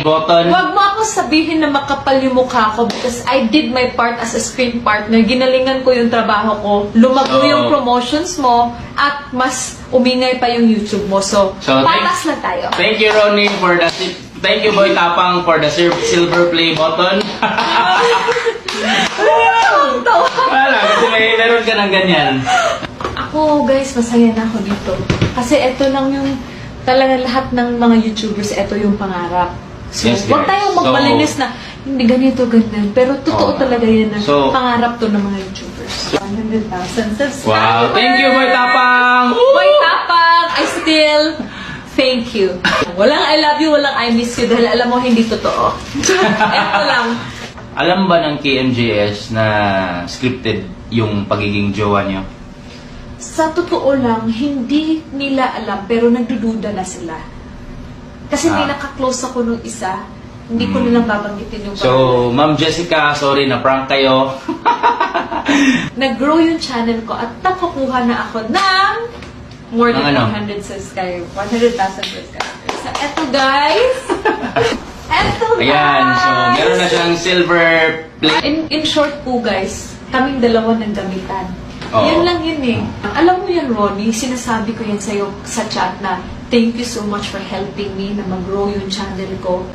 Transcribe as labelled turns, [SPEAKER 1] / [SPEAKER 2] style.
[SPEAKER 1] button.
[SPEAKER 2] Huwag mo ako sabihin na makapal yung mukha ko because I did my part as a screen partner. Ginalingan ko yung trabaho ko. Lumago yung promotions mo at mas umingay pa yung YouTube mo. So patas lang tayo.
[SPEAKER 1] Thank you, Ronnie, for the... Thank you, Boy Tapang, for the silver play button. Wala, kasi meron ka ng ganyan.
[SPEAKER 2] Ako, guys, masaya na ako dito. Kasi ito lang yung talaga lahat ng mga YouTubers, ito yung pangarap. So,
[SPEAKER 1] Yes,
[SPEAKER 2] huwag
[SPEAKER 1] guys.
[SPEAKER 2] tayong magmalinis na hindi ganito, ganyan. Pero totoo talaga yan na pangarap to ng mga YouTubers. 100,000 subscribers.
[SPEAKER 1] Wow, thank you, Boy Tapang!
[SPEAKER 2] Boy Tapang, I still thank you. Walang I love you, walang I miss you dahil alam mo hindi totoo. Ito lang.
[SPEAKER 1] Alam ba ng KMJS na scripted yung pagiging jowa niyo?
[SPEAKER 2] Sa totoo lang, hindi nila alam pero nagdududa na sila. Kasi may naka-close ako nung isa, hindi ko nilang babanggitin yung
[SPEAKER 1] So, Ma'am Jessica, sorry na prank kayo.
[SPEAKER 2] Nag-grow yung channel ko at nakakuha na ako ng more than
[SPEAKER 1] Ng ano?
[SPEAKER 2] 100,000 subscribers. So, eto guys! Eto guys!
[SPEAKER 1] Ayan, so meron na siyang silver plate.
[SPEAKER 2] In short po guys, kaming dalawa ng gamitan.
[SPEAKER 1] Oo.
[SPEAKER 2] Yan lang yun eh. Alam mo yan, Ronnie, sinasabi ko yan sa'yo sa chat na thank you so much for helping me na mag-grow yung channel ko.